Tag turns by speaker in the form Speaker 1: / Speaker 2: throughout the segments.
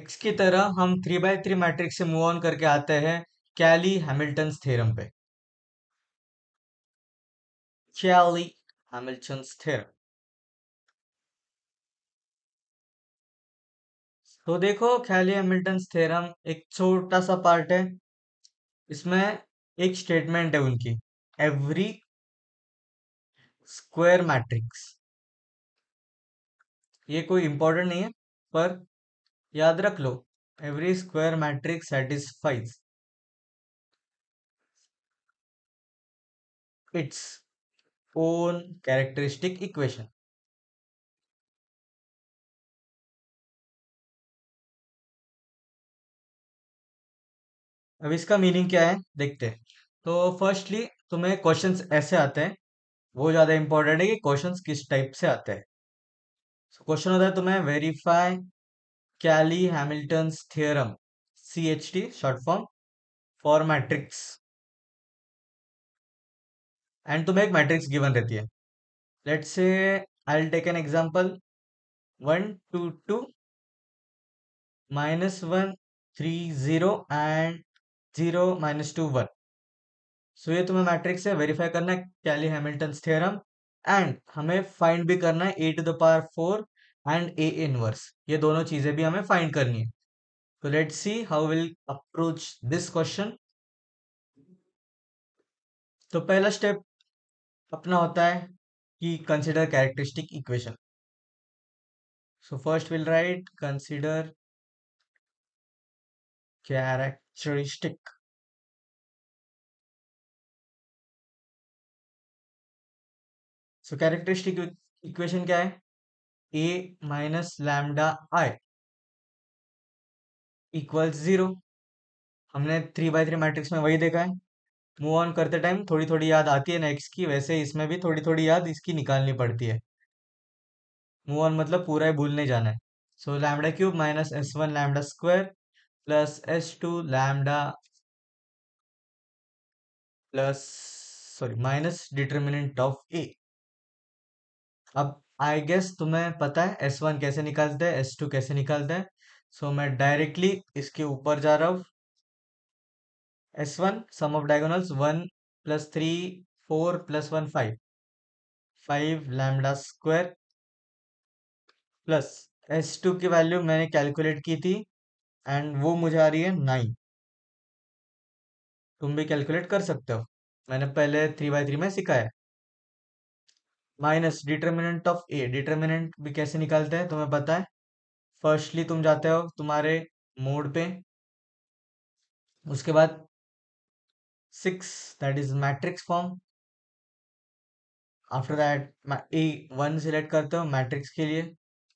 Speaker 1: Next की तरह हम 3 by 3 मैट्रिक्स से मूव ऑन करके आते हैं कैली हैमिल्टन थ्योरम पे। कैली हैमिल्टन थ्योरम। तो देखो, कैली हैमिल्टन थ्योरम एक छोटा सा पार्ट है। इसमें एक स्टेटमेंट है उनकी, एवरी स्क्वायर मैट्रिक्स। ये कोई इंपॉर्टेंट नहीं है, पर याद रख लो, every square matrix satisfies its own characteristic equation. अब इसका मीनिंग क्या है देखते हैं। तो फर्स्टली तुम्हें क्वेश्चंस ऐसे आते हैं, वो ज्यादा इंपॉर्टेंट है कि क्वेश्चंस किस टाइप से आते हैं। क्वेश्चन होता है तुम्हें verify Cayley Hamilton theorem, CHT short form for matrix, and तुम्हें एक मैट्रिक्स गिवन रहती है। Let's say I will take an example 1 2 2 -1 3 0 and 0 -2 1। So ये तुम्हें मैट्रिक्स है, वेरीफाई करना है कैली हैमिल्टन थ्योरम, एंड हमें फाइंड भी करना है A⁴ एंड A इनवर्स। ये दोनों चीजें भी हमें फाइंड करनी है। तो let's see how will approach this question. तो पहला स्टेप अपना होता है कि consider characteristic equation. So first will write consider characteristic. So characteristic equation क्या है? A minus lambda I equals 0। हमने 3 by 3 मैट्रिक्स में वही देखा है। मूव ऑन करते टाइम थोड़ी थोड़ी याद आती है नेक्स्ट की, वैसे इसमें भी थोड़ी थोड़ी याद इसकी निकालनी पड़ती है। मूव ऑन मतलब पूरा ही भूल नहीं जाना है। सो lambda cube minus S1 lambda square plus S2 lambda plus sorry minus determinant of A। अब आई गेस तुम्हें पता है S1 कैसे निकालते हैं, S2 कैसे निकालते हैं। सो मैं डायरेक्टली इसके ऊपर जा रहा हूँ। S1 sum of diagonals 1 + 3 4 + 1 5 lambda square plus S2 की वैल्यू मैंने कैलकुलेट की थी, एंड वो मुझे आ रही है 9। तुम भी कैलकुलेट कर सकते हो, मैंने पहले 3 by 3 में सिखाया है। Minus determinant of A। Determinant भी कैसे निकालते हैं तुम्हें पता है। फर्स्टली तुम जाते हो तुम्हारे मोड पे, उसके बाद 6 that is matrix form. After that A1 select करते हो मैट्रिक्स के लिए,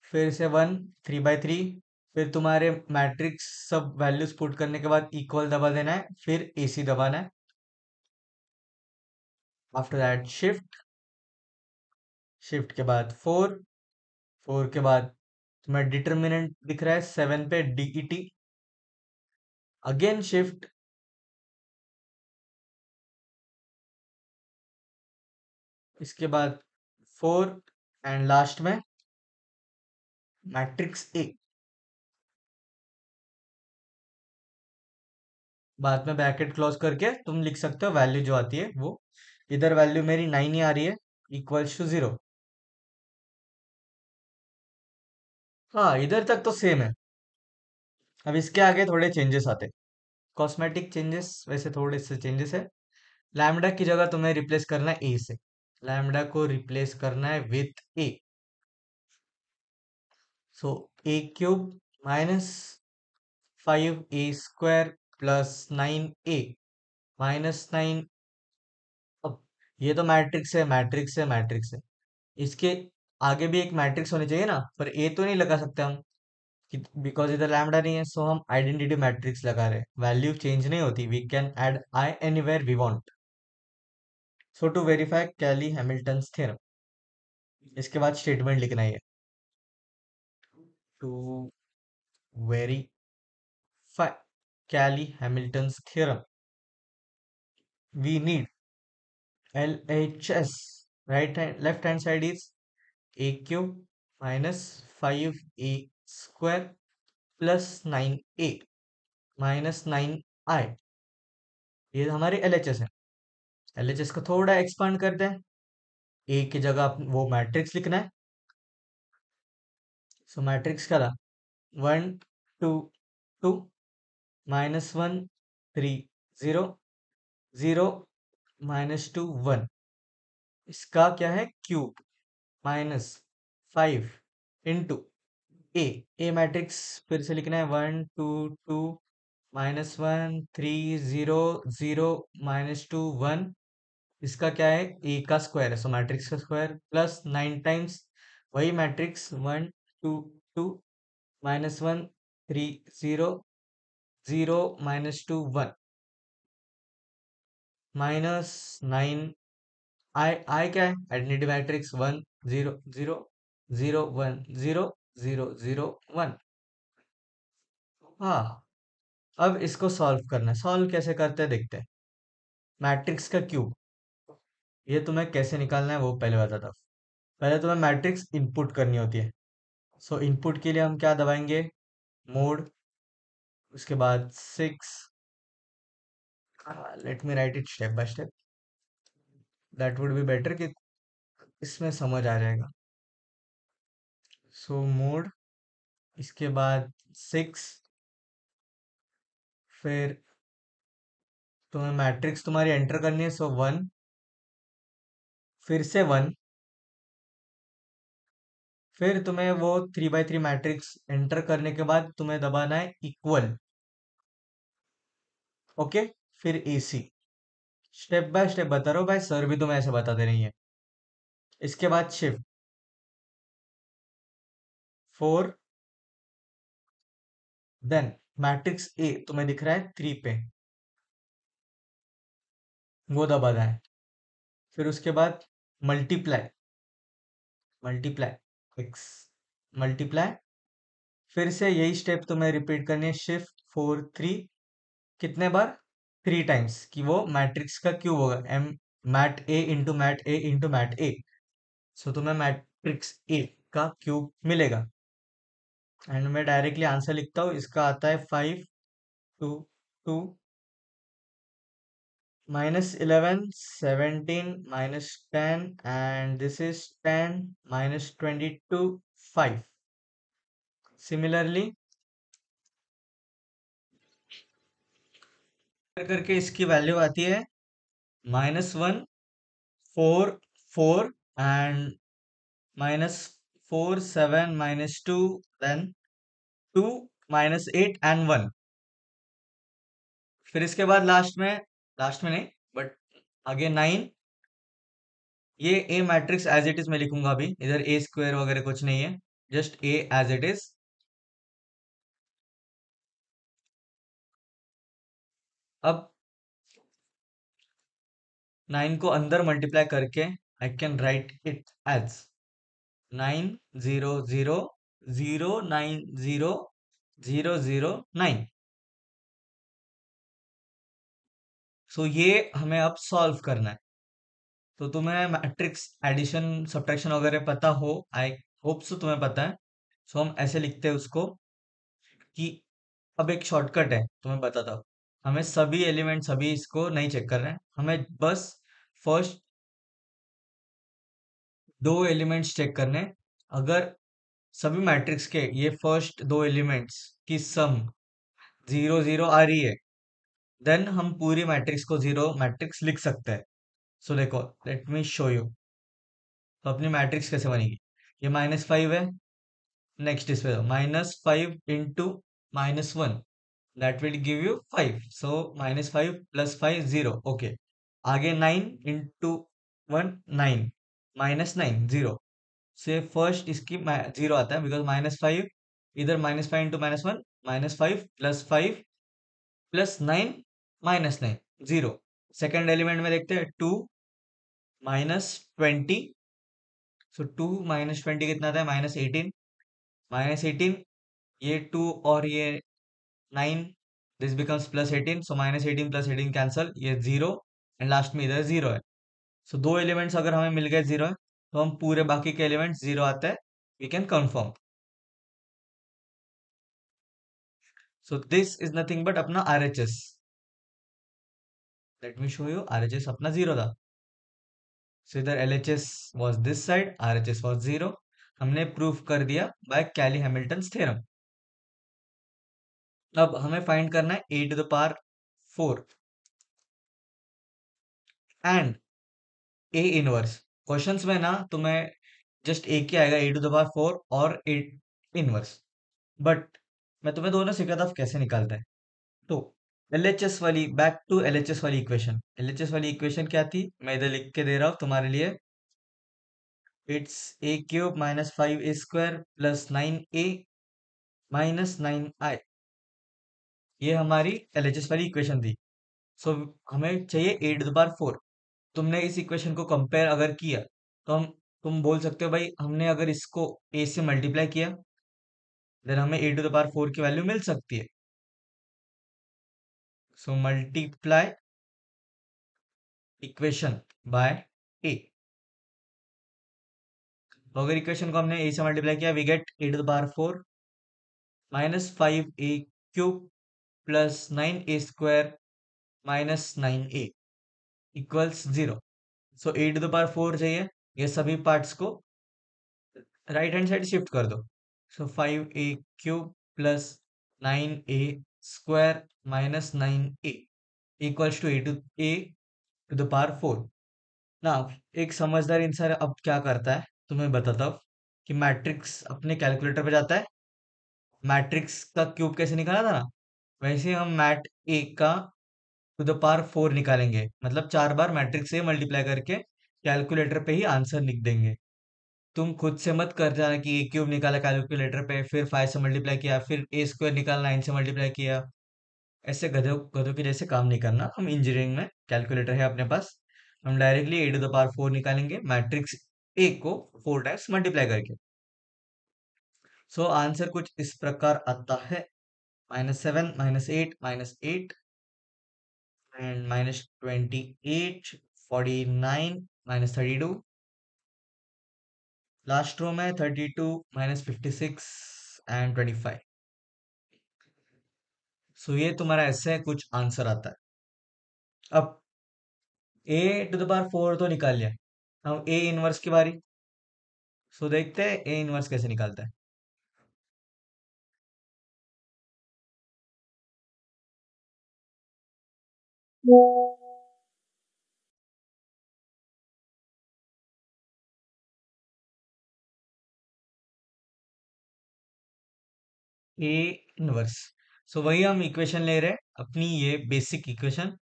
Speaker 1: फिर से 1 3 by 3, फिर तुम्हारे मैट्रिक्स सब वैल्यूज पुट करने के बाद इक्वल दबा देना है, फिर AC दबाना है। आफ्टर दैट शिफ्ट, शिफ्ट के बाद 4, 4 के बाद तुम्हें डिटर्मिनेंट दिख रहा है 7 पे DET। अगेन शिफ्ट, इसके बाद 4, एंड लास्ट में मैट्रिक्स A। बाद में ब्रैकेट क्लोज करके तुम लिख सकते हो वैल्यू जो आती है वो। इधर वैल्यू मेरी 9 ही आ रही है, इक्वल्स टू 0। हाँ, इधर तक तो सेम है। अब इसके आगे थोड़े चेंजेस आते हैं, कॉस्मेटिक चेंजेस, वैसे थोड़े से चेंजेस है। लैम्डा की जगह तुम्हें रिप्लेस करना है A से। लैम्डा को रिप्लेस करना है with A। So A³ -5A² +9A -9। अब ये तो मैट्रिक्स है, मैट्रिक्स है, मैट्रिक्स है। इसके आगे भी एक मैट्रिक्स होनी चाहिए ना, पर ए तो नहीं लगा सकते हम, बिकॉज इधर लैम्डा नहीं है। सो हम आइडेंटिटी मैट्रिक्स लगा रहे हैं, वैल्यू चेंज नहीं होती, we can add I anywhere we want. So to verify Cayley Hamilton theorem, इसके बाद स्टेटमेंट लिखना ही है। To verify Cayley Hamilton theorem we need LHS, right hand left hand side is A³ -5A² +9a -9i, ये हमारे LHS है। LHS को थोड़ा एक्सपांड करते हैं। ए की जगह वो मैट्रिक्स लिखना है। सो मैट्रिक्स क्या था? 1 2 2 -1 3 0 0 -2 1। इसका क्या है? क्यूब -5 ए। ए मैट्रिक्स फिर से लिखना है। 1 2 2 -1 3 0 0 -2 1। इसका क्या है? ए का स्क्वायर है, सो मैट्रिक्स का स्क्वायर प्लस 9 टाइम्स वही मैट्रिक्स 1 2 2 -1 3 0 0 -2 1 -9। आई आई क्या है? Identity matrix 1 0 0 0 1 0 0 0 1। हाँ, अब इसको सॉल्व करना है। सॉल्व कैसे करते हैं देखते हैं। मैट्रिक्स का क्यूब, ये तुम्हें कैसे निकालना है वो पहले बताता हूँ। पहले तुम्हें मैट्रिक्स इनपुट करनी होती है। सो इनपुट के लिए हम क्या दबाएंगे? मोड, उसके बाद 6। Let me right it step by step, that would be better कि इसमें समझ आ जाएगा। सो मोड, इसके बाद 6, फिर तुम्हें मैट्रिक्स तुम्हारी एंटर करनी है। सो 1, फिर से 1, फिर तुम्हें वो 3 by 3 मैट्रिक्स एंटर करने के बाद तुम्हें दबाना है इक्वल। ओके, फिर AC। स्टेप बाय स्टेप बता रहा हूँ भाई, सर भी तुम्हें ऐसे बताते नहीं है। इसके बाद शिफ्ट 4, देन मैट्रिक्स ए तुम्हें दिख रहा है 3 पे, वो दबाना है। फिर उसके बाद मल्टीप्लाई, मल्टीप्लाई x, मल्टीप्लाई। फिर से यही स्टेप तुम्हें रिपीट करनी है। शिफ्ट 4 3, कितने बार? 3 टाइम्स, कि वो मैट्रिक्स का क्यूब होगा। m मैट ए इंटू मैट ए इंटू मैट ए। सो तुम्हें मैट्रिक्स ए का क्यूब मिलेगा। एंड मैं डायरेक्टली आंसर लिखता हूँ। इसका आता है 5 2 2 -11 17 -10, and this is 10 -22 5। सिमिलरली करके इसकी वैल्यू आती है -1 4 4 एंड -4 7 -2, देन 2 -8 एंड 1। फिर इसके बाद लास्ट में नहीं, बट आगे 9। ये ए मैट्रिक्स एज इट इज मैं लिखूंगा अभी, इधर ए स्क्वायर वगैरह कुछ नहीं है, just A as it is. अब 9 को अंदर मल्टीप्लाई करके I can write it as 9 0 0 0 9 0 0 0 9। So ये हमें अब सॉल्व करना है। तो तुम्हें मैट्रिक्स एडिशन सब्ट्रैक्शन वगैरह पता हो, आई होप सो तुम्हें पता है। सो हम ऐसे लिखते हैं उसको कि अब एक शॉर्टकट है, तुम्हें बताता हूँ। हमें सभी एलिमेंट सभी इसको नहीं चेक कर रहे हैं, हमें बस फर्स्ट दो एलिमेंट्स चेक करने हैं। अगर सभी मैट्रिक्स के ये फर्स्ट दो एलिमेंट्स की सम 0 0 आ रही है, देन हम पूरी मैट्रिक्स को जीरो मैट्रिक्स लिख सकते हैं। सो देखो, लेट मी शो यू। तो अपनी मैट्रिक्स कैसे बनेगी? ये -5 है। नेक्स्ट इस पे -5 into -1, that will give you 5। So -5 + 5 0। Okay, आगे 9 इंटू 1 9, -9 0। से फर्स्ट इसकी 0 आता है, बिकॉज -5, इधर -5 इंटू -1, -5 + 5 + 9 -9 0। सेकेंड एलिमेंट में देखते हैं 2 -20। सो 2 -20 कितना आता है? -18। -18, ये 2 और ये 9, दिस बिकम्स +18। सो -18 + 18 कैंसल, ये 0, एंड लास्ट में इधर 0 है। सो दो एलिमेंट्स अगर हमें मिल गए 0 है, तो हम पूरे बाकी के एलिमेंट्स 0 आते हैं, we can confirm. So this is nothing but अपना RHS। Let me show you, RHS अपना 0 था। सो इधर LHS was this side, RHS was 0। हमने प्रूफ कर दिया बाय कैली हैमिल्टन थ्योरम। अब हमें फाइंड करना है A⁴ and A inverse. Questions में ना तुम्हें जस्ट एक ही आएगा A⁴ और A इनवर्स, बट मैं तुम्हें दोनों सिखाता हूँ कैसे निकालता है। तो LHS वाली, बैक टू LHS वाली इक्वेशन। LHS वाली इक्वेशन क्या थी, मैं इधर लिख के दे रहा हूँ तुम्हारे लिए। It's A³ - 5A² + 9A - 9I। ये हमारी LHS वाली इक्वेशन थी। सो हमें चाहिए A⁴। तुमने इस इक्वेशन को कंपेयर अगर किया तो तुम बोल सकते हो भाई हमने अगर इसको A से मल्टीप्लाई किया देन हमें A⁴ की वैल्यू मिल सकती है। So multiply equation by A। तो अगर इक्वेशन को हमने A से मल्टीप्लाई किया we get A⁴ - 5A³ + 9A² - 9A equals 0। So A⁴ चाहिए, ये सभी पार्ट्स को राइट हैंड साइड शिफ्ट कर दो। सो 5A³ + 9A² - 9A equals to A⁴ ना। एक समझदार इंसान अब क्या करता है तुम्हें बताता हूँ कि मैट्रिक्स अपने कैलकुलेटर पे जाता है। मैट्रिक्स का क्यूब कैसे निकाला था ना, वैसे हम मैट ए का ⁴ निकालेंगे, मतलब 4 बार मैट्रिक्स से मल्टीप्लाई करके कैलकुलेटर पे ही आंसर लिख देंगे। तुम खुद से मत कर जाना कि A³ निकाला कैलकुलेटर पे, फिर 5 से मल्टीप्लाई किया, फिर A² निकाला 9 से मल्टीप्लाई किया। ऐसे गधों गधों के जैसे काम नहीं करना। हम इंजीनियरिंग में कैलकुलेटर है अपने पास, हम डायरेक्टली A⁴ निकालेंगे मैट्रिक्स ए को 4 टाइम्स मल्टीप्लाई करके। सो आंसर कुछ इस प्रकार आता है, -7 -8 -8 एंड -28 49 -32। लास्ट रो में 32 -56 एंड 25। सो ये तुम्हारा ऐसे कुछ आंसर आता है। अब A⁴ तो निकाल लिया, अब A इनवर्स की बारी। सो देखते हैं A इनवर्स कैसे निकालता है। A इनवर्स, सो वही हम इक्वेशन ले रहे हैं अपनी, ये basic equation.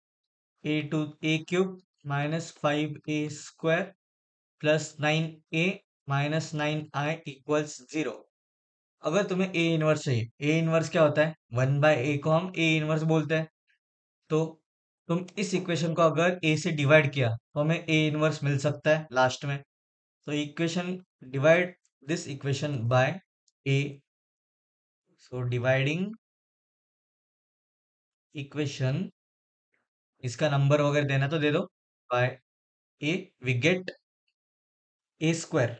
Speaker 1: A³ - 5A² + 9A - 9I equals 0। अगर तुम्हें A इनवर्स चाहिए, A इनवर्स क्या होता है, 1/A को हम A इनवर्स बोलते हैं। तो तुम इस इक्वेशन को अगर A से डिवाइड किया तो हमें A इनवर्स मिल सकता है लास्ट में। तो equation, divide this equation by A। So dividing equation, इसका नंबर वगैरह देना तो दे दो, bye A we get A²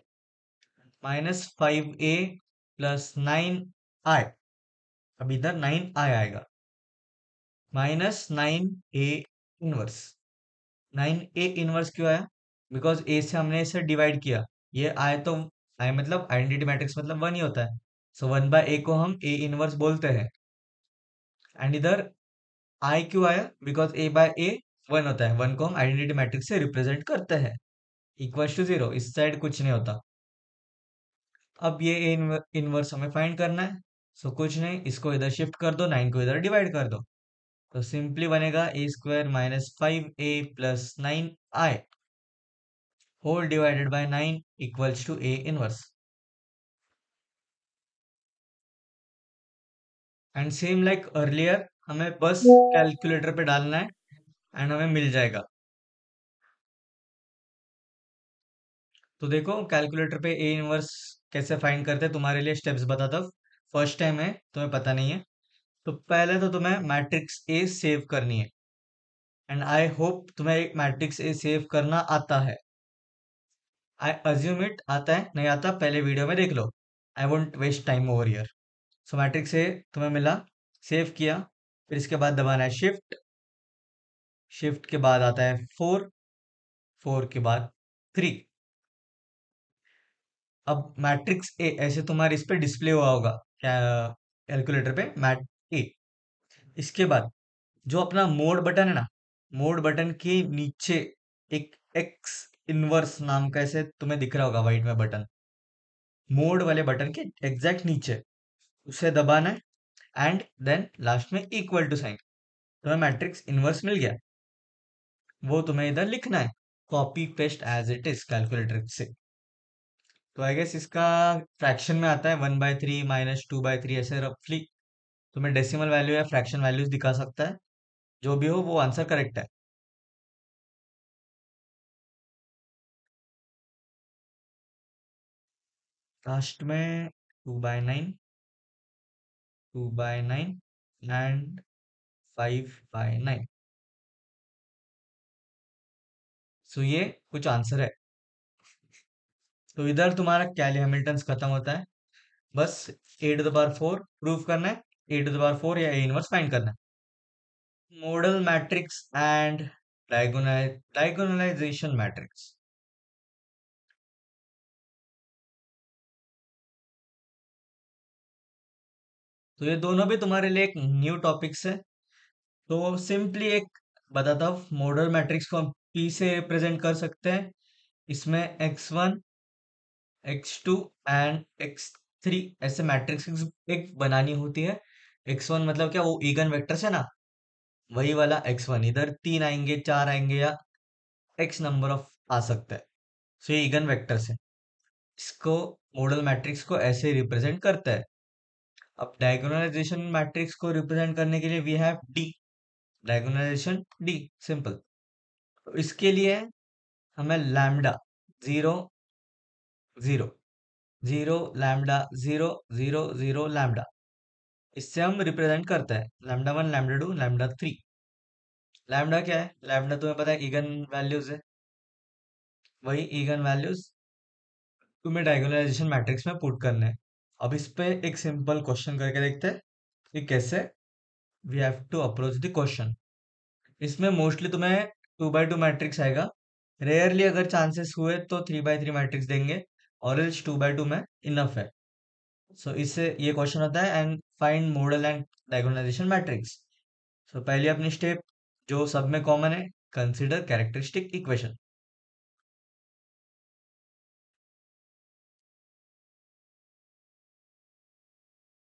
Speaker 1: -5A + 9I। अब इधर 9I आएगा, -9A इनवर्स। 9A इनवर्स क्यों आया, बिकॉज A से हमने इसे डिवाइड किया। ये आए तो आए मतलब आइडेंटिटी मैट्रिक्स मतलब 1 ही होता है। सो 1/A को हम A इनवर्स बोलते हैं। एंड इधर I क्यों आया, बिकॉज A/A 1 होता है, 1 को हम आइडेंटिटी मैट्रिक्स से रिप्रेजेंट करते हैं। इक्वल्स टू 0, इस साइड कुछ नहीं होता। अब ये A इनवर्स हमें फाइंड करना है। सो कुछ नहीं, इसको इधर शिफ्ट कर दो, 9 को इधर डिवाइड कर दो, तो सिंपली बनेगा A² - 5A + 9I whole divided by 9 equals to A inverse. And same like earlier, हमें बस कैलकुलेटर पे डालना है एंड हमें मिल जाएगा। तो देखो कैलकुलेटर पे A इनवर्स कैसे फाइंड करते हैं, तुम्हारे लिए स्टेप्स बताता हूँ। फर्स्ट टाइम है, तुम्हें पता नहीं है, तो पहले तो तुम्हें मैट्रिक्स A सेव करनी है। एंड आई होप तुम्हें एक मैट्रिक्स A सेव करना आता है। आई अज्यूम इट आता है, नहीं आता पहले वीडियो में देख लो। I won't waste time over here. So matrix A तुम्हें मिला, सेव किया, फिर इसके बाद दबाना है शिफ्ट, शिफ्ट के बाद आता है 4, 4 के बाद 3। अब मैट्रिक्स ए ऐसे तुम्हारे इस पे डिस्प्ले हुआ होगा क्या, कैलकुलेटर पे मैट ए। इसके बाद जो अपना मोड बटन है ना, मोड बटन के नीचे एक एक्स इनवर्स नाम का ऐसे तुम्हें दिख रहा होगा वाइट में बटन, मोड वाले बटन के एग्जैक्ट नीचे उसे दबाना है, एंड देन लास्ट में इक्वल टू साइन। तुम्हें मैट्रिक्स इनवर्स मिल गया, वो तुम्हें इधर लिखना है, copy paste as it is calculator से। तो आई गेस इसका फ्रैक्शन में आता है 1/3 -2/3 ऐसे रफली। तुम्हें डेसिमल वैल्यू या फ्रैक्शन वैल्यूज दिखा सकता है, जो भी हो वो आंसर करेक्ट है। लास्ट में 2/9, 2/9 एंड 5/9। सो ये कुछ आंसर है। तो इधर तुम्हारा कैली हैमिल्टन खत्म होता है। बस a⁴ प्रूव करना है, a⁴ या a इनवर्स फाइंड करना है। Model matrix and diagonalization matrix. तो ये दोनों भी तुम्हारे लिए एक न्यू टॉपिक्स है। तो सिंपली एक बताता हूँ, मॉडल मैट्रिक्स को हम P से रिप्रेजेंट कर सकते हैं। इसमें x1, x2 एंड x3 ऐसे मैट्रिक्स एक बनानी होती है। x1 मतलब क्या, वो इगन वेक्टर्स है ना, वही वाला x1। इधर 3 आएंगे, 4 आएंगे, या x नंबर ऑफ आ सकता है। सो ये इगन वेक्टर्स है, इसको मॉडल मैट्रिक्स को ऐसे रिप्रेजेंट करता है। अब डायगोनलाइजेशन मैट्रिक्स को रिप्रेजेंट करने के लिए we have D, diagonalization D simple. तो इसके लिए हमें लैम्डा 0 0 0 लैम्डा 0 0 0 लैम्डा, इससे हम रिप्रेजेंट करते हैं लैम्डा 1, लैम्डा 2, लैम्डा 3। लैम्डा क्या है, लैम्डा तुम्हें पता है इगन वैल्यूज है, वही इगन वैल्यूज तुम्हें डायगोनलाइजेशन मैट्रिक्स में पुट करना है। अब इस पे एक सिंपल क्वेश्चन करके देखते हैं कि कैसे we have to approach the question. इसमें मोस्टली तुम्हें 2/2 मैट्रिक्स आएगा, रेयरली अगर चांसेस हुए तो 3/3 मैट्रिक्स देंगे, और एल्स 2/2 में इनफ है। सो इससे ये क्वेश्चन होता है and find model and diagonalization matrix. So पहली अपनी स्टेप जो सब में कॉमन है, consider characteristic equation.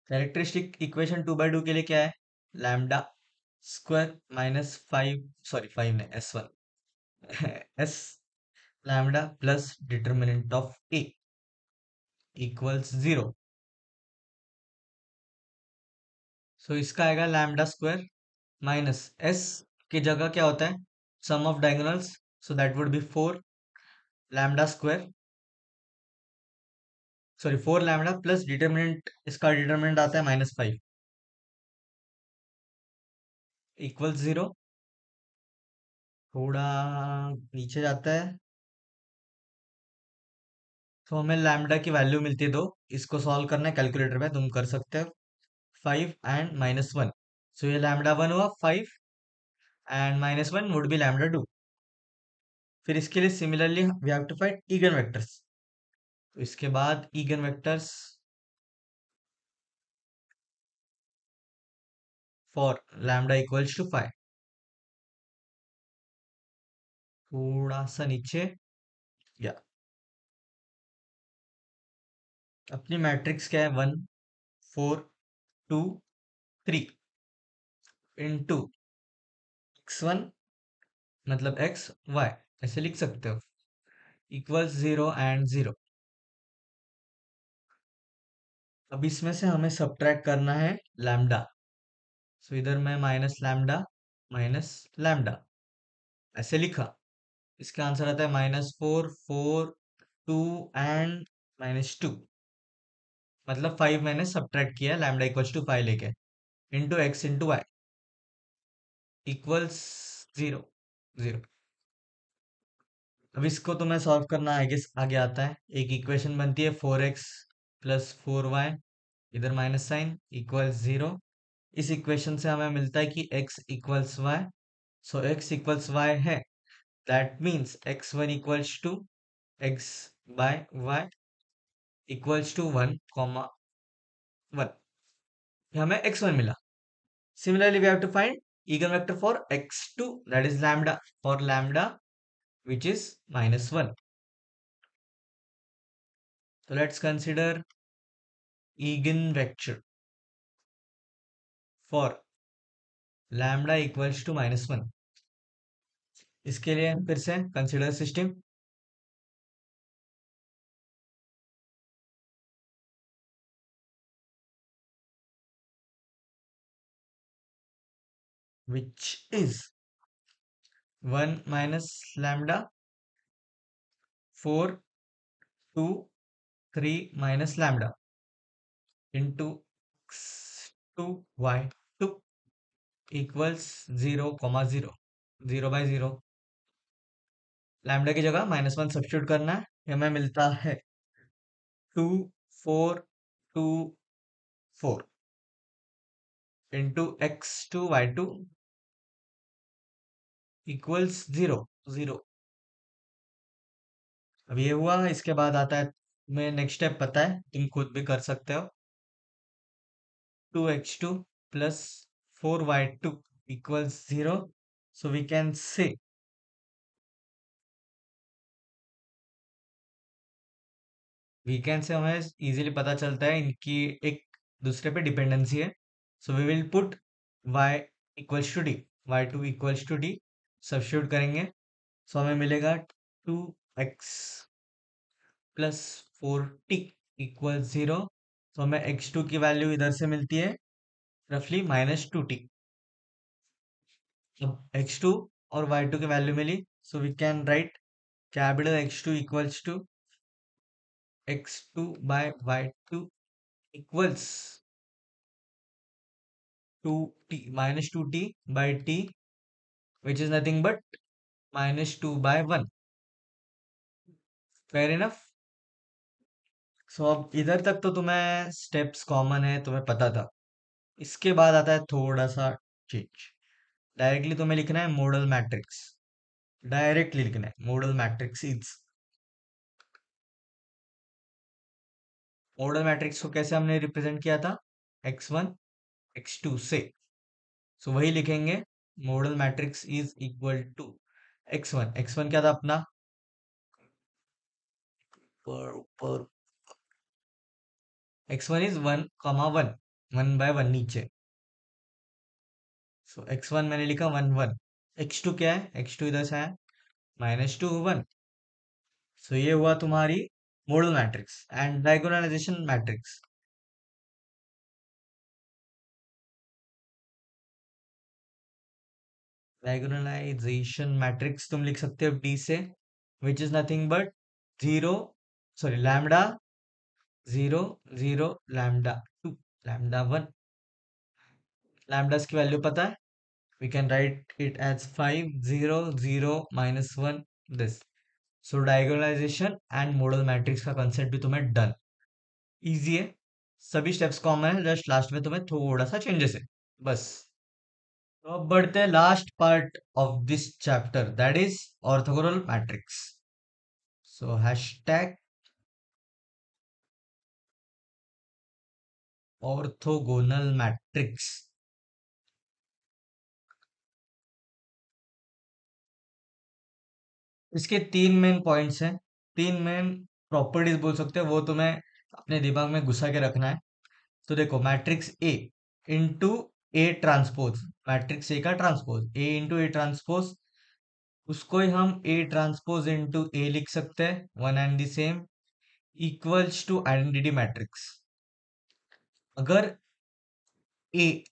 Speaker 1: Characteristic equation 2/2 के लिए क्या है, लैम्डा स्क्वायर -5, सॉरी 5 नहीं, S1 S lambda plus determinant of A equals 0। सो इसका आएगा लैम्डा स्क्वायर माइनस एस की जगह क्या होता है, sum of diagonals, so that would be 4 lambda square, sorry 4 lambda plus determinant, इसका डिटर्मिनेंट आता है -5 इक्वल्स 0। थोड़ा नीचे जाता है तो हमें लैम्डा की वैल्यू मिलती है 2। इसको सॉल्व करना है कैलकुलेटर में, तुम कर सकते हो, 5 एंड -1। सो ये लैम्डा 1 हुआ 5, एंड -1 वुड बी लैम्डा 2। फिर इसके लिए similarly we have to find eigen vectors. तो इसके बाद eigen vectors for lambda equals to 5। थोड़ा सा नीचे, या अपनी मैट्रिक्स क्या है, 1 4 2 3 इंटू x1 मतलब x y, ऐसे लिख सकते हो, इक्वल्स 0 एंड 0। अब इसमें से हमें सब्ट्रैक्ट करना है लैम्डा। सो इधर मैं माइनस लैम्डा ऐसे लिखा। इसका आंसर आता है -4 4 2 एंड -2। मतलब 5 मैंने सब्ट्रैक्ट किया लैम्डा इक्वल्स टू 5 लेके, into X into Y equals 0 0। अब इसको तुम्हें सॉल्व करना आगे आगे आता है। एक इक्वेशन बनती है 4x + 4y, इधर माइनस साइन इक्वल्स 0। इस इक्वेशन से हमें मिलता है कि x equals Y, so x equals Y है, that means x1 equals to x by Y equals to 1, हमें x1 मिला. Similarly, we have to find eigenvector for x2, that is lambda, for lambda which is -1. So let's consider eigenvector for lambda equals to -1. इसके लिए फिर से consider system which is 1 minus lambda 4 2 3 minus lambda into x2 y2 equals 0, 0, 0 by 0. Lambda की जगह -1 substitute करना है. हमें मिलता है 2 4 2 4 इंटू x2 y2 इक्वल्स 0, 0. अब ये हुआ. इसके बाद आता है, मैं नेक्स्ट स्टेप पता है, तुम खुद भी कर सकते हो. 2x2 plus 4y2 equals 0. So we can say हमें इजीली पता चलता है इनकी एक दूसरे पे डिपेंडेंसी है. So we will put y equals to D, y2 equals to D substitute करेंगे. सो हमें मिलेगा 2x प्लस 4t इक्वल 0. तो हमें x2 की वैल्यू इधर से मिलती है रफली -2t. अब x2 और y2 की वैल्यू मिली, so we can write capital x2 equals to x2 by y2 equals 2t -2t by t which is nothing but -2/1. Fair enough. So अब इधर तक तो तुम्हें स्टेप्स कॉमन है, तुम्हें पता था. इसके बाद आता है थोड़ा सा चेंज. डायरेक्टली तुम्हें लिखना है मॉडल मैट्रिक्स. डायरेक्टली लिखना है model matrix is. Model matrix को कैसे हमने रिप्रेजेंट किया था, x1 x2 से. सो वही लिखेंगे. Modal matrix is equal to x1 क्या था अपना, पर x1 इज 1, 1/1 नीचे. सो x1 मैंने लिखा 1 1. x2 क्या है, x2 इधर से है -2 1. सो ये हुआ तुम्हारी model matrix and diagonalization matrix. Diagonalization matrix तुम लिख सकते हो डी से, which is nothing but 0, sorry lambda 0 0 lambda 2 lambda 1. Lambdas की वैल्यू पता है, we can write it as 5 0 0 -1 this. So diagonalization and model matrix का कंसेप्ट भी तुम्हें डन. इजी है, सभी स्टेप्स कॉमन है, जस्ट लास्ट में तुम्हें थोड़ा सा चेंजेस है बस. तो अब बढ़ते हैं last part of this chapter, that is orthogonal matrix. So hashtag orthogonal matrix. इसके तीन मेन पॉइंट्स हैं, तीन मेन प्रॉपर्टीज बोल सकते हैं, वो तुम्हें अपने दिमाग में घुसा के रखना है. तो देखो, matrix A into A transpose, matrix A का transpose A into A transpose, उसको ही हम ए ट्रांसपोज इंटू ए लिख सकते हैं, one and the same, equals to identity matrix. अगर ए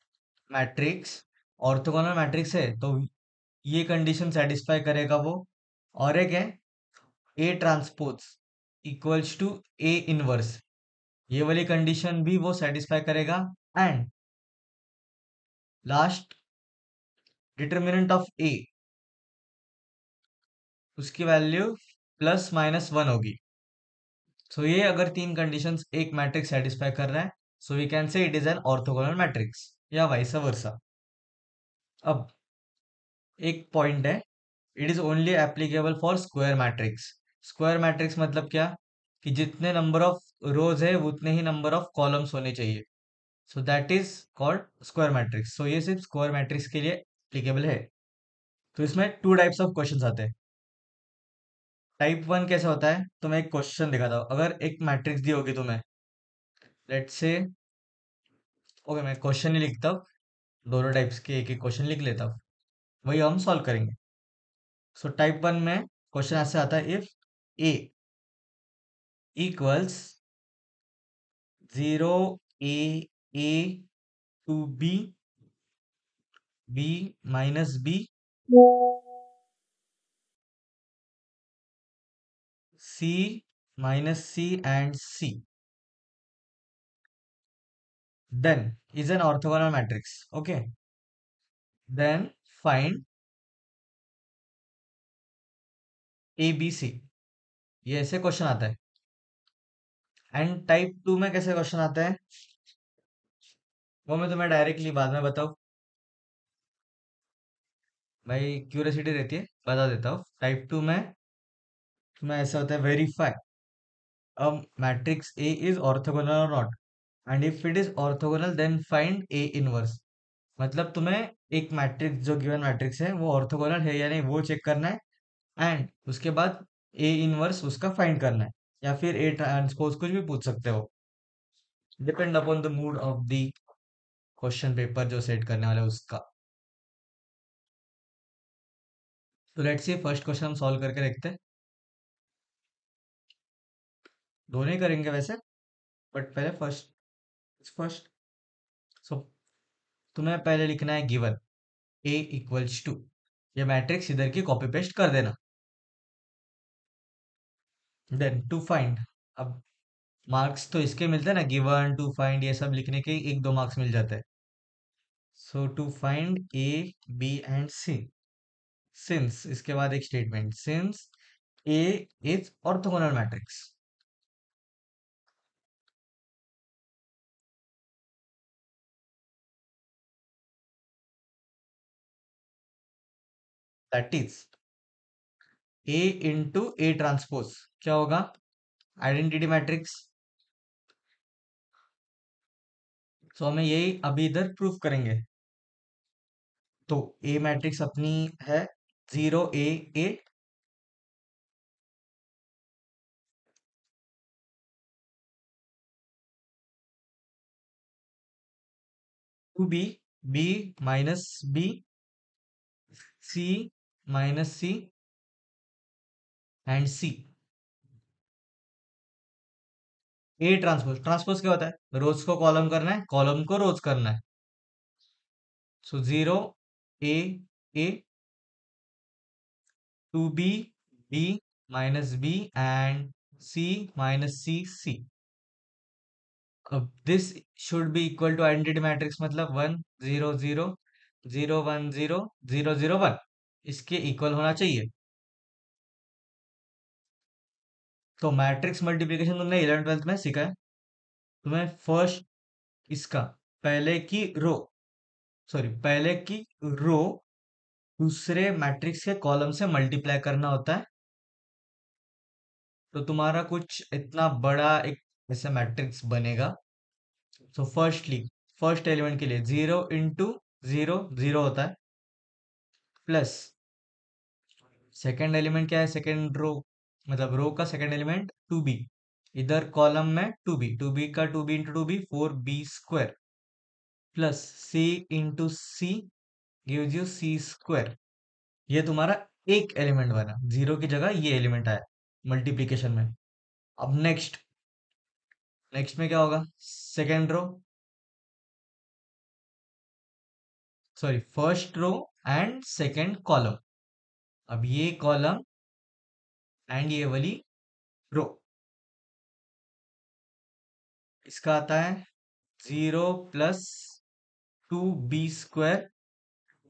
Speaker 1: मैट्रिक्स ऑर्थोगोनल मैट्रिक्स है तो ये कंडीशन सेटिस्फाई करेगा वो. और एक है A transpose equals to A inverse, ये वाली कंडीशन भी वो सेटिस्फाई करेगा. And last, determinant of A, उसकी वैल्यू ±1 होगी. सो ये अगर तीन कंडीशंस एक मैट्रिक्स सेटिस्फाई कर रहा है, so we can say it is an orthogonal matrix. या वाइस वर्सा। अब एक पॉइंट है, it is only applicable for square matrix. Square matrix मतलब क्या, कि जितने नंबर ऑफ रोज है उतने ही नंबर ऑफ कॉलम्स होने चाहिए। So that is called square matrix. So ये सिर्फ स्क्वायर मैट्रिक्स के लिए एप्लीकेबल है। तो इसमें टू टाइप्स ऑफ क्वेश्चंस आते हैं। टाइप वन कैसे होता है, तो मैं एक क्वेश्चन दिखाता हूँ। अगर एक मैट्रिक्स दी होगी तुम्हें, लेट्स से, ओके मैं क्वेश्चन ही लिखता हूँ, दोनों टाइप्स के एक एक क्वेश्चन लिख लेता हूँ, वही हम सॉल्व करेंगे। सो टाइप वन में क्वेश्चन ऐसे आता है, if A equals 0 a to b minus b c minus c and c, then is an orthogonal matrix. Okay, then find A B C. ये ऐसे क्वेश्चन आता है। एंड टाइप टू में कैसे क्वेश्चन आता है, वो मैं तुम्हें डायरेक्टली बाद में बताऊँ, भाई क्यूरियोसिटी रहती है, बता देता हूँ। टाइप टू में तुम्हें ऐसा होता है, verify a matrix A is orthogonal और not, and if it is orthogonal then find A inverse. मतलब तुम्हें एक मैट्रिक्स, जो गिवन मैट्रिक्स है वो ऑर्थोगोनल है या नहीं वो चेक करना है, एंड उसके बाद ए इनवर्स उसका फाइंड करना है, या फिर ए ट्रांसपोज कुछ भी पूछ सकते हो, depend upon the mood off the question paper जो सेट करने वाला है उसका। तो लेट्स सी, फर्स्ट क्वेश्चन हम सॉल्व करके देखते हैं। दोनों ही करेंगे वैसे, बट पहले फर्स्ट फर्स्ट। सो तुम्हें पहले लिखना है गिवन ए इक्वल्स टू, ये मैट्रिक्स इधर की कॉपी पेस्ट कर देना। देन टू फाइंड, अब मार्क्स तो इसके मिलते हैं ना, गिवन टू फाइंड ये सब लिखने के एक दो मार्क्स मिल जाते हैं। So to find A B and C, since इसके बाद एक statement, since A is orthogonal matrix, that is A into A transpose क्या होगा, आइडेंटिटी मैट्रिक्स। सो हमें यही अभी इधर प्रूफ करेंगे। तो ए मैट्रिक्स अपनी है 0 a 2 b b minus b c minus c and c। A transpose, transpose क्या होता है, रोज को कॉलम करना है, कॉलम को रोज करना है। So 0 a to b minus b and c minus c। अब this should be equal to identity matrix, मतलब 1 0 0 0 1 0 0 0 इसके इक्वल होना चाहिए। तो मैट्रिक्स मल्टीप्लिकेशन तुमने 11 ट्वेल्थ में सीखा है। तुम्हें फर्स्ट इसका पहले की रो, सॉरी पहले की रो दूसरे मैट्रिक्स के कॉलम से मल्टीप्लाई करना होता है। तो तुम्हारा कुछ इतना बड़ा एक ऐसा मैट्रिक्स बनेगा। सो फर्स्टली, फर्स्ट एलिमेंट के लिए 0 इंटू 0 0 होता है, प्लस सेकेंड एलिमेंट क्या है, सेकेंड रो, मतलब रो का सेकेंड एलिमेंट 2b, इधर कॉलम में 2b का 2b into 2b 4b² plus c into C gives you c²। ये तुम्हारा एक एलिमेंट बना, जीरो की जगह ये एलिमेंट आया मल्टीप्लीकेशन में। अब नेक्स्ट, नेक्स्ट में क्या होगा, second row, sorry first row and second column. अब ये कॉलम एंड ये वाली रो, इसका आता है 0 plus 2b²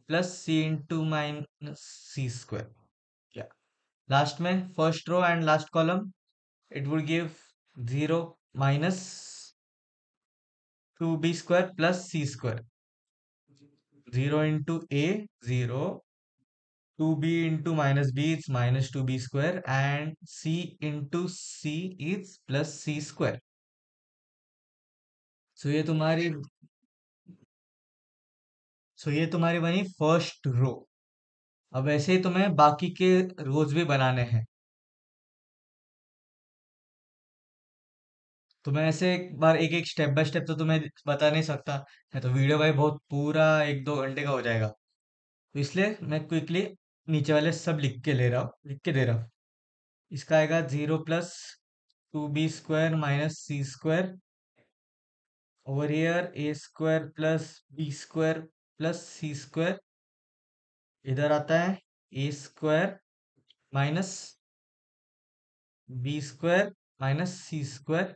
Speaker 1: plus C into minus c²। क्या लास्ट में first row and last column, it would give 0 minus 2b² plus c²। Zero into A zero, two B into minus B is minus two B square, and C into C is plus C square. So ये तुम्हारी सो ये तुम्हारी बनी first row. अब ऐसे ही तुम्हें बाकी के रोज भी बनाने हैं। तो मैं ऐसे एक बार एक एक स्टेप बाय स्टेप तो तुम्हें बता नहीं सकता है, तो वीडियो भाई बहुत पूरा 1-2 घंटे का हो जाएगा। तो इसलिए मैं क्विकली नीचे वाले सब लिख के दे रहा हूँ। इसका आएगा zero plus two B square minus C square over here A square plus B square plus C square. इधर आता है A square minus B square minus C square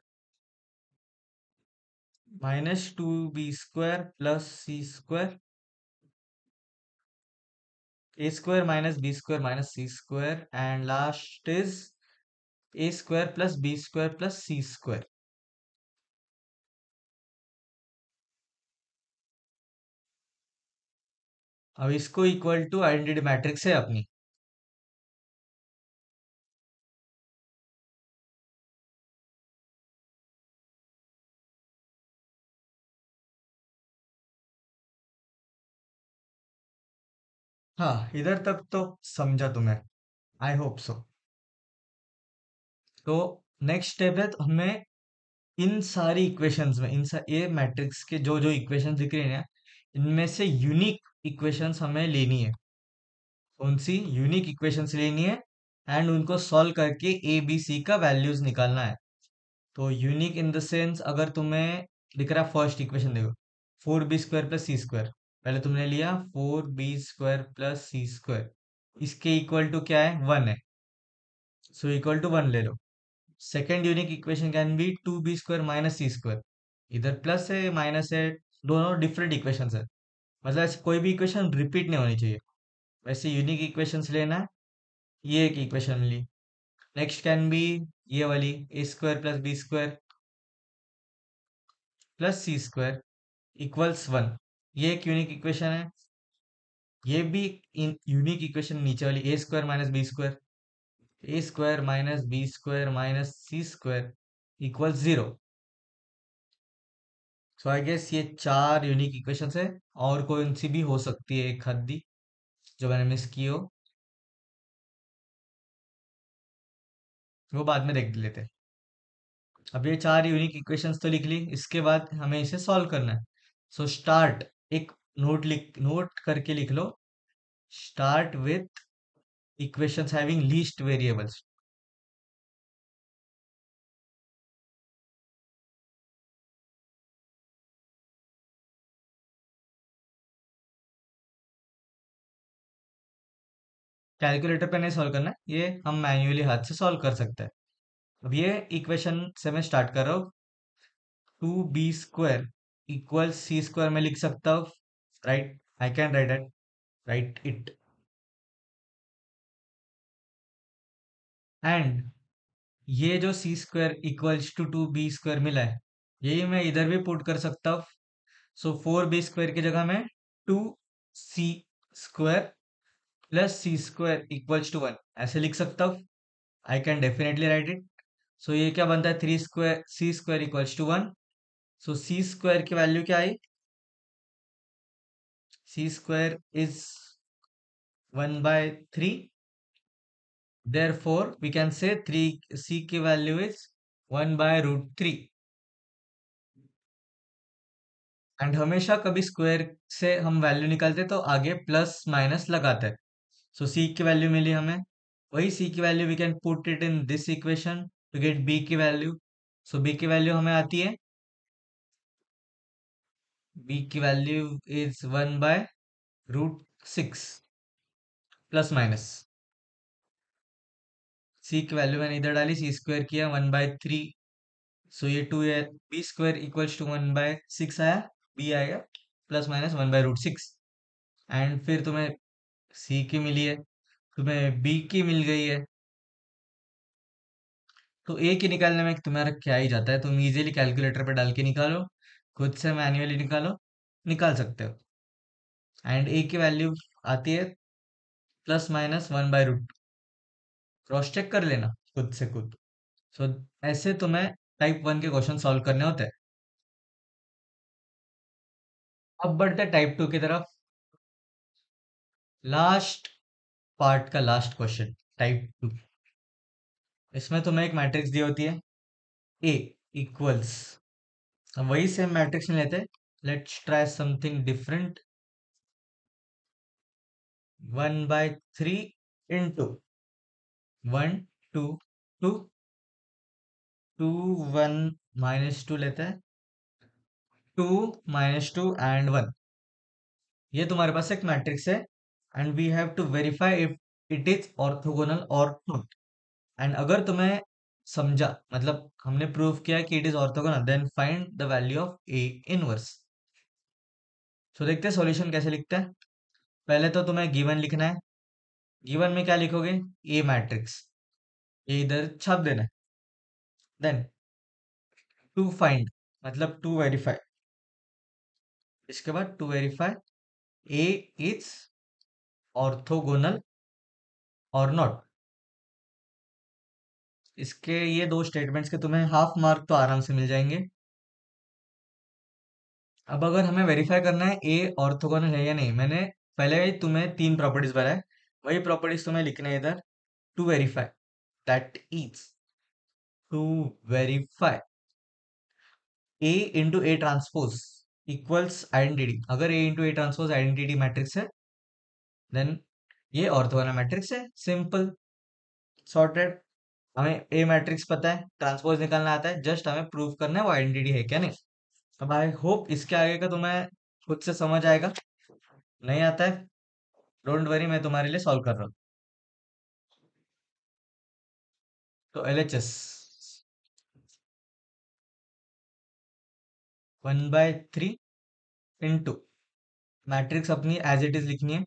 Speaker 1: minus two B square plus C square, A square minus B square minus C square, and last is A square plus B square plus C square. अब इसको equal to identity matrix है अपनी। हाँ, इधर तक तो समझा तुम्हें, आई होप सो। तो नेक्स्ट स्टेप है, तो हमें इन सारी इक्वेशंस में ये मैट्रिक्स के जो जो इक्वेशंस दिख रही हैं, इनमें से यूनिक इक्वेशंस हमें लेनी है। कौन सी यूनिक इक्वेशंस लेनी है, एंड उनको सॉल्व करके ए बी सी का वैल्यूज निकालना है। तो यूनिक इन द सेंस, अगर तुम्हें दिख रहा फर्स्ट इक्वेशन देखो, four B square plus C square, पहले तुमने लिया four B square plus C square, इसके इक्वल टू क्या है, वन है, सो इक्वल टू वन ले लो। Second unique equation can be two B square minus C square, इधर प्लस है माइनस है, दोनों डिफरेंट इक्वेशन है, मतलब ऐसे कोई भी इक्वेशन रिपीट नहीं होनी चाहिए, वैसे यूनिक इक्वेशंस लेना है। ये एक इक्वेशन ली। नेक्स्ट कैन बी ये वाली A square plus B square plus C square equals one, ये एक यूनिक इक्वेशन है। ये भी इन यूनिक इक्वेशन नीचे वाली A square minus B square, A square minus B square minus C square equals zero. So I guess ये चार unique equations है, और कौन सी भी हो सकती है एक हद्दी जो मैंने मिस की हो, वो बाद में देख लेते हैं। अब ये चार यूनिक इक्वेशंस तो लिख ली, इसके बाद हमें इसे सॉल्व करना है। सो स्टार्ट, एक नोट करके लिख लो, start with equations having least variables. Calculator पे नहीं सॉल्व करना है, ये हम मैन्युअली हाथ से सॉल्व कर सकते हैं। अब ये इक्वेशन से मैं स्टार्ट कर रहा हूँ, two B square equal C square में लिख सकता हूँ, right, I can write it, and ये जो C square equals to two B square मिला है, यही मैं इधर भी पुट कर सकता हूँ। सो फोर बी स्क्वायर की जगह में two C square plus C square equals to one ऐसे लिख सकता हूँ, I can definitely write it. So ये क्या बनता है, three square C square equals to one. So C square की वैल्यू क्या आई, C square is one by three, therefore we can say three, C की value is one by root three. And हमेशा कभी square से हम value निकालते तो आगे प्लस माइनस लगाते हैं। सो सी की वैल्यू मिली हमें, वही सी की value we can put it in this equation to get B की वैल्यू। सो बी की वैल्यू हमें आती है, बी की value is one by root six plus minus. C की वैल्यू मैंने इधर डाली, सी स्क्वायर किया वन बाय थ्री, सो ये टू है, B square equals to one by six आया, बी आएगा plus minus one by root six. And फिर तुम्हें सी की मिली है, तुम्हें बी की मिल गई है, तो ए की निकालने में तुम्हारा क्या ही जाता है, तुम इजीली कैलकुलेटर पे डाल के निकालो, खुद से मैन्युअली निकालो, निकाल सकते हो। एंड ए की वैल्यू आती है ±1/√2। क्रॉस चेक कर लेना खुद से खुद। सो ऐसे तुम्हें टाइप 1 के क्वेश्चन सॉल्व करने होते हैं। अब बढ़ते टाइप 2 की तरफ। लास्ट पार्ट का लास्ट क्वेश्चन, टाइप 2। इसमें तुम्हें एक मैट्रिक्स दी होती है, ए इक्वल्स, वही सेम मैट्रिक्स में लेते हैं। Let's try something different. 1/3 into 1 2 2 2 1 -2 लेते हैं। 2 - 2 एंड 1। ये तुम्हारे पास एक मैट्रिक्स है and we have to verify if it is orthogonal और नॉट। एंड अगर तुम्हें समझा, मतलब हमने प्रूव किया कि it is orthogonal, then find the value of A inverse. So देखते हैं सॉल्यूशन कैसे लिखते हैं। पहले तो तुम्हें गिवन लिखना है। गिवन में क्या लिखोगे? A matrix. ये इधर छाप देना है। देन टू फाइंड, मतलब टू वेरीफाई। इसके बाद to verify A is orthogonal और नॉट। इसके ये दो स्टेटमेंट्स के तुम्हें हाफ मार्क तो आराम से मिल जाएंगे। अब अगर हमें वेरीफाई करना है ए ऑर्थोगोनल है या नहीं, मैंने पहले ही तुम्हें तीन प्रॉपर्टीज बताए, वही प्रॉपर्टीज तुम्हें लिखने हैं इधर। To verify, that is to verify A into A transpose equals identity. अगर A into A transpose identity matrix है, देन ये ऑर्थोगोनल मैट्रिक्स है। Simple, sorted. हमें ए मैट्रिक्स पता है, ट्रांसपोज निकालना आता है, जस्ट हमें प्रूव करना है वो आइडेंटिटी है क्या नहीं। अब आई होप इसके आगे का तुम्हें खुद से समझ आएगा। नहीं आता है, डोंट वरी, मैं तुम्हारे लिए सॉल्व कर रहा हूँ। तो LHS 1/3 इंटू, मैट्रिक्स अपनी एज इट इज लिखनी है।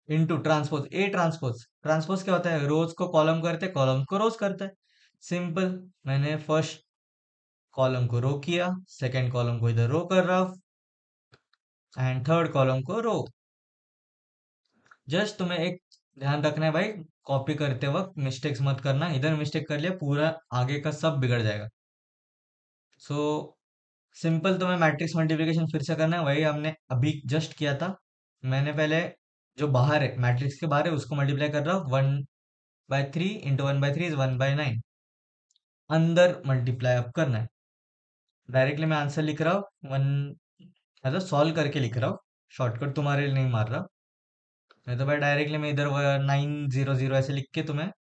Speaker 1: Into transpose, A transpose. Transpose क्या होता है? रोज को कॉलम करते, कॉलम को रोज करता है। सिंपल, मैंने फर्स्ट कॉलम को रो किया, सेकंड कॉलम को इधर रो कर रहा हूँ, एंड थर्ड कॉलम को रो। जस्ट तुम्हें एक ध्यान रखना है भाई, कॉपी करते वक्त मिस्टेक्स मत करना। इधर मिस्टेक कर लिया, पूरा आगे का सब बिगड़ जाएगा। सो सिंपल, तुम्हें मैट्रिक्स मल्टीप्लिकेशन फिर से करना है, वही हमने अभी जस्ट किया था। मैंने पहले जो बाहर है, मैट्रिक्स के बाहर है, उसको मल्टीप्लाई कर रहा हूँ। 1/3 इंटू 1/3 इज 1/9। अंदर मल्टीप्लाई अब करना है। डायरेक्टली मैं आंसर लिख रहा हूँ, वन, मतलब सॉल्व करके लिख रहा हूँ। शॉर्टकट तुम्हारे लिए नहीं मार रहा। नहीं तो भाई डायरेक्टली मैं इधर 900 ऐसे लिख के तुम्हें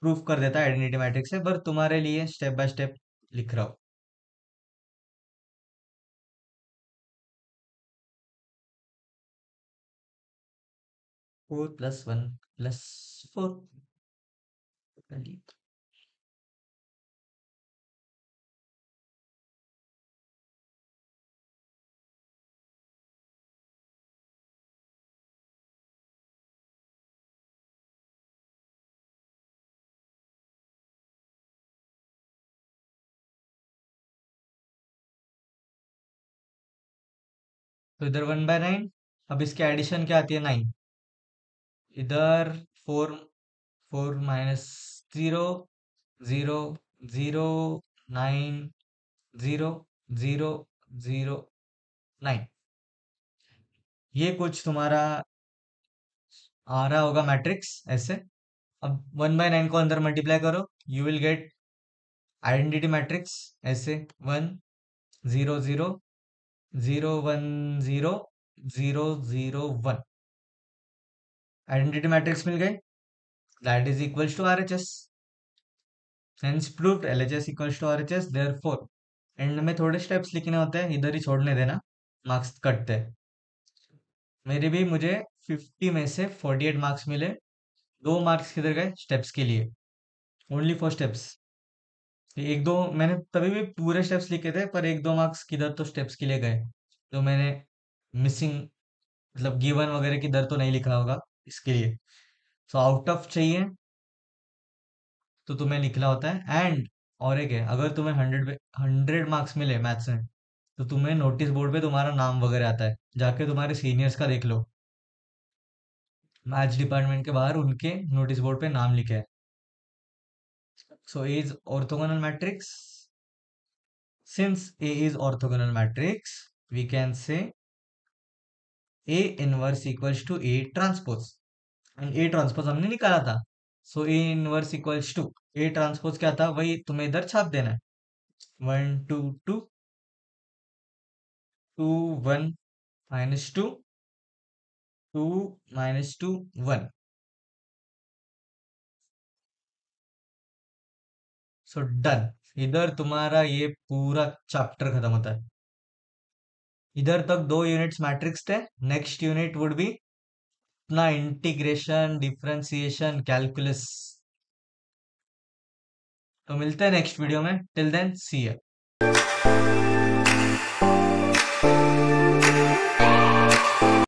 Speaker 1: प्रूफ कर देता है आइडेंटिटी मैट्रिक्स से, पर तुम्हारे लिए स्टेप बाय स्टेप लिख रहा हूँ। 4 + 1 + 4। तो इधर 1/9। अब इसके एडिशन क्या आती है? 9। इधर 4 4 - 0 0 0 9 0 0 0 9। ये कुछ तुम्हारा आ रहा होगा मैट्रिक्स ऐसे। अब 1/9 को अंदर मल्टीप्लाई करो, you will get identity matrix ऐसे। 1 0 0 0 1 0 0 0 1। आइडेंटिटी मैट्रिक्स मिल गए, that is equals to RHS। Hence proved LHS equals to RHS। Therefore end में थोड़े स्टेप्स लिखने होते हैं, इधर ही छोड़ने देना, मार्क्स कटते हैं। मेरे भी, मुझे 50 में से 48 मार्क्स मिले। 2 मार्क्स किधर गए? स्टेप्स के लिए, ओनली फॉर स्टेप्स। एक दो मैंने तभी भी पूरे स्टेप्स लिखे थे, पर 1-2 मार्क्स किधर तो स्टेप्स के लिए गए। तो मैंने मिसिंग, मतलब गिवन वगैरह किधर तो नहीं लिखा होगा, इसके लिए। सो आउट ऑफ चाहिए तो तुम्हें लिखना होता है एंड। और एक है, अगर तुम्हें 100 मार्क्स मिले मैथ्स में तो तुम्हें नोटिस बोर्ड पे तुम्हारा नाम वगैरह आता है, जाके तुम्हारे सीनियर्स का देख लो, मैथ्स डिपार्टमेंट के बाहर उनके नोटिस बोर्ड पे नाम लिखे है। So A is orthogonal matrix. Since A is orthogonal matrix, we can say A inverse equals to A transpose. And A transpose हमने निकाला था. So A inverse equals to A transpose क्या था, वही तुम्हें इधर छाप देना है. 1 2 2 2 1 minus 2 2 minus 2 1. So done. इधर तुम्हारा ये पूरा चैप्टर खत्म होता है. इधर तक 2 यूनिट्स मैट्रिक्स थे. नेक्स्ट यूनिट वुड बी अपना इंटीग्रेशन, डिफरेंशिएशन, कैलकुलस. तो मिलते हैं नेक्स्ट वीडियो में. Till then see you.